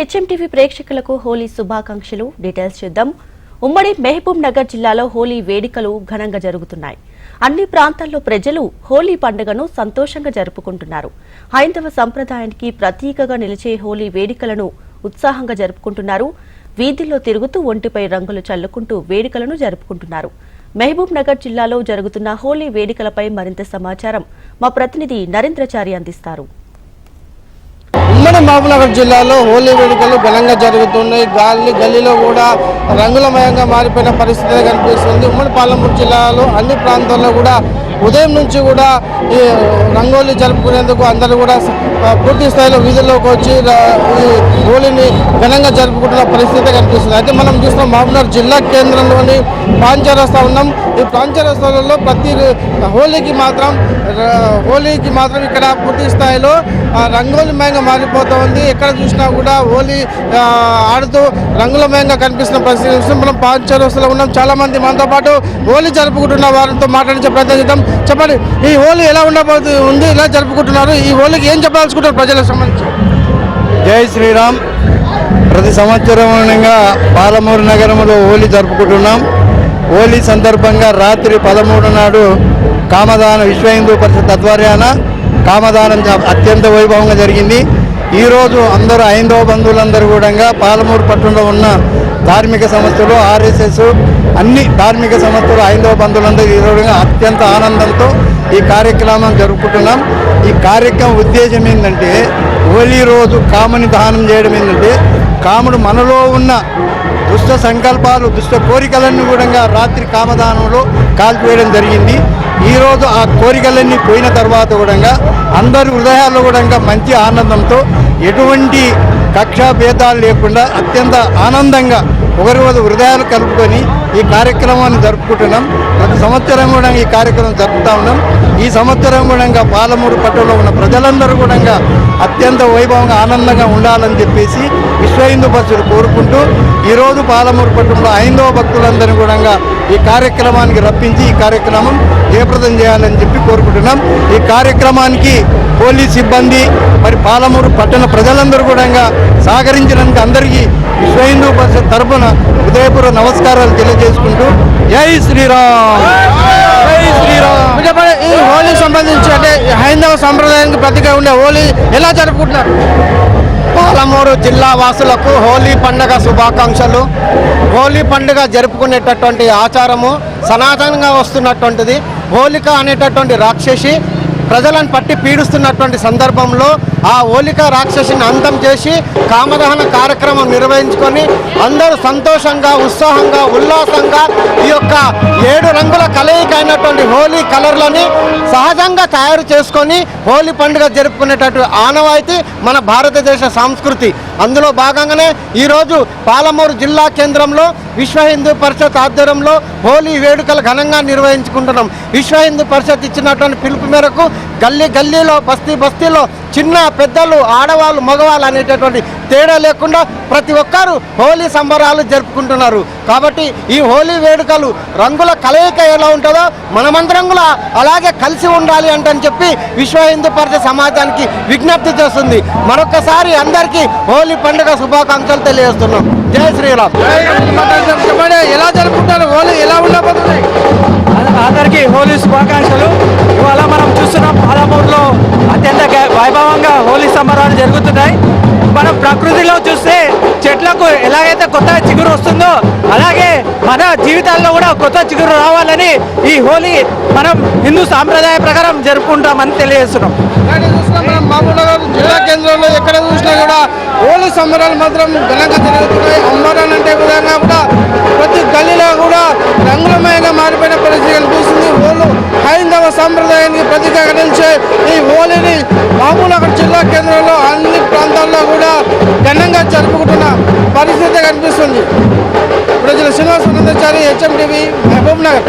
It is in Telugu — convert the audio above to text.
హెచ్ఎంటీవీ ప్రేక్షకులకు హోలీ శుభాకాంక్షలు. డీటెయిల్స్ చూద్దాం. ఉమ్మడి మహబూబ్ నగర్ జిల్లాలో హోలీ వేడుకలు ఘనంగా జరుగుతున్నాయి. అన్ని ప్రాంతాల్లో ప్రజలు హోలీ పండుగను సంతోషంగా జరుపుకుంటున్నారు. హైందవ సంప్రదాయానికి ప్రతీకగా నిలిచే హోలీ వేడుకలను ఉత్సాహంగా జరుపుకుంటున్నారు. వీధుల్లో తిరుగుతూ ఒంటిపై రంగులు చల్లుకుంటూ వేడుకలను జరుపుకుంటున్నారు. మహబూబ్ నగర్ జిల్లాలో జరుగుతున్న హోలీ వేడుకలపై మరింత సమాచారం మా ప్రతినిధి నరేంద్రచారి అందిస్తారు. ఉమ్మడి మహబూబ్నగర్ జిల్లాలో హోలీ వేడుకలు ఘనంగా జరుగుతున్నాయి. గల్లీలో కూడా రంగులమయంగా మారిపోయిన పరిస్థితి కనిపిస్తుంది. ఉమ్మడి పాలమూరు జిల్లాలో అన్ని ప్రాంతాల్లో కూడా ఉదయం నుంచి కూడా ఈ రంగోలీ జరుపుకునేందుకు అందరూ కూడా పూర్తి స్థాయిలో వీధుల్లోకి వచ్చి ఈ హోలీని ఘనంగా జరుపుకుంటున్న పరిస్థితి కనిపిస్తుంది. అయితే మనం చూస్తున్నాం మహబూబ్నగర్ జిల్లా కేంద్రంలోని ప్రాంచరస్తా ఉన్నాం. ఈ ప్రాంచరస్తాలలో ప్రతి హోలీకి మాత్రం ఇక్కడ పూర్తి స్థాయిలో రంగోలిమయంగా మారిపోతూ ఉంది. ఎక్కడ చూసినా కూడా హోలీ ఆడుతూ రంగులమయంగా కనిపిస్తున్న పరిస్థితి మనం ప్రాంచరస్తాలో ఉన్నాం. చాలా మంది మనతో పాటు హోలీ జరుపుకుంటున్న వారితో మాట్లాడించే ప్రయత్నం చేద్దాం. చెప్పండి, ఈ హోలీ ఎలా ఉండబోతుంది, ఎలా జరుపుకుంటున్నారు, ఈ హోలీకి ఏం చెప్పాల్సుకుంటారు ప్రజలకు సంబంధించి? జై శ్రీరామ్. ప్రతి సంవత్సరంగా పాలమూరు నగరంలో హోలీ జరుపుకుంటున్నాం. హోలీ సందర్భంగా రాత్రి 13 నాడు కామదానం విశ్వ హిందూ పరిషత్ ఆధ్వర్యాన కామదానం అత్యంత వైభవంగా జరిగింది. ఈరోజు అందరూ హైందవ బంధువులందరూ కూడా పాలమూరు పట్టణంలో ఉన్న ధార్మిక సంస్థలు, ఆర్ఎస్ఎస్ అన్ని ధార్మిక సంస్థలు, హైందవ బంధువులందరూ ఈరోజు అత్యంత ఆనందంతో ఈ కార్యక్రమం జరుపుకుంటున్నాం. ఈ కార్యక్రమం ఉద్దేశం ఏంటంటే హోలీ రోజు కాముని దహనం చేయడం ఏంటంటే కాముడు మనలో ఉన్న దుష్ట సంకల్పాలు, దుష్ట కోరికలన్నీ కూడా రాత్రి కామదానంలో కాల్చివేయడం జరిగింది. ఈరోజు ఆ కోరికలన్నీ పోయిన తర్వాత కూడా అందరి హృదయాల్లో కూడా మంచి ఆనందంతో ఎటువంటి కక్షా భేదాలు లేకుండా అత్యంత ఆనందంగా ఒకరి హృదయాలు కలుపుకొని ఈ కార్యక్రమాన్ని జరుపుకుంటున్నాం. ప్రతి సంవత్సరం కూడా ఈ కార్యక్రమం జరుపుతూ ఉన్నాం. ఈ సంవత్సరం కూడా పాలమూరు పట్టణంలో ఉన్న ప్రజలందరూ కూడా అత్యంత వైభవంగా ఆనందంగా ఉండాలని చెప్పేసి విశ్వ హిందూ పరిషత్ కోరుకుంటూ ఈరోజు పాలమూరు పట్టణంలో హైందవ భక్తులందరూ కూడా ఈ కార్యక్రమానికి రప్పించి ఈ కార్యక్రమం జయప్రదం చేయాలని చెప్పి కోరుకుంటున్నాం. ఈ కార్యక్రమానికి పోలీస్ సిబ్బంది మరి పాలమూరు పట్టణ ప్రజలందరూ కూడా సహకరించినందుకు అందరికీ విశ్వ హిందూ పరిషత్ తరఫున హృదయపూర్వ నమస్కారాలు తెలియజేసుకుంటూ జై శ్రీరామ్, జై శ్రీరామ్. ఈ హోలీ సంబంధించి అంటే హైందవ సంప్రదాయానికి ప్రతిగా ఉండే హోలీ ఎలా జరుపుకుంటున్నారు? పాలమూరు జిల్లా వాసులకు హోలీ పండుగ శుభాకాంక్షలు. హోలీ పండుగ జరుపుకునేటటువంటి ఆచారము సనాతనంగా వస్తున్నటువంటిది. హోలిక అనేటటువంటి రాక్షసి ప్రజలను పట్టి పీడిస్తున్నటువంటి సందర్భంలో ఆ హోలిక రాక్షసిని అంతం చేసి కామదహన కార్యక్రమం నిర్వహించుకొని అందరూ సంతోషంగా, ఉత్సాహంగా, ఉల్లాసంగా ఈ యొక్క 7 రంగుల కలయిక అయినటువంటి హోలీ కలర్లని సహజంగా తయారు చేసుకొని హోలీ పండుగ జరుపుకునేటటువంటి ఆనవాయితీ మన భారతదేశ సంస్కృతి. అందులో భాగంగానే ఈరోజు పాలమూరు జిల్లా కేంద్రంలో విశ్వ హిందూ పరిషత్ ఆధ్వర్యంలో హోలీ వేడుకలు ఘనంగా నిర్వహించుకుంటున్నాం. విశ్వ హిందూ పరిషత్ ఇచ్చినటువంటి పిలుపు మేరకు గల్లీలో, బస్తీలో చిన్న పెద్దలు, ఆడవాళ్ళు, మగవాళ్ళు అనేటటువంటి తేడా లేకుండా ప్రతి ఒక్కరూ హోలీ సంబరాలు జరుపుకుంటున్నారు. కాబట్టి ఈ హోలీ వేడుకలు రంగుల కలయిక ఎలా ఉంటుందో మనమందరం కూడా అలాగే కలిసి ఉండాలి అని చెప్పి విశ్వ హిందూ పరిషత్ సమాజానికి విజ్ఞప్తి చేస్తుంది. మరొకసారి అందరికీ హోలీ పండుగ శుభాకాంక్షలు తెలియజేస్తున్నాం. జై శ్రీరామ్. ఎలా జరుపుకుంటారు హోలీ, ఎలా ఉండబోతుంది? అందరికీ హోలీ శుభాకాంక్షలు. ఇవాళ మనం చూస్తున్నాం పాలమూరులో అత్యంత వైభవంగా హోలీ సంబరాలు జరుగుతున్నాయి. మనం ప్రకృతిలో చూస్తే చెట్లకు ఎలాగైతే కొత్త చిగురు వస్తుందో అలాగే మన జీవితాల్లో కూడా కొత్త చిగురు రావాలని ఈ హోలీ మనం హిందూ సాంప్రదాయ ప్రకారం జరుపుకుంటామని తెలియజేస్తున్నాం. మనం మహబూబ్నగర్ జిల్లా కేంద్రంలో ఎక్కడ చూసినా కూడా హోలీ సంబరాలు మాత్రం ఘనంగా జరుగుతున్నాయి. అంబరాన్ అంటే విధంగా కూడా ప్రతి గల్లీలో కూడా రంగులమయంగా మారిపోయిన పరిస్థితి కనిపిస్తుంది. హోలీ హైందవ సంప్రదాయానికి ప్రతీకగా నిలిచే ఈ హోలీని మహబూబ్నగర్ జిల్లా కేంద్రంలో అన్ని ప్రాంతాల్లో కూడా ఘనంగా జరుపుకుంటున్న పరిస్థితి కనిపిస్తుంది. ప్రజల శ్రీనివాస్, హెచ్ఎంటీవీ, మహబూబ్నగర్.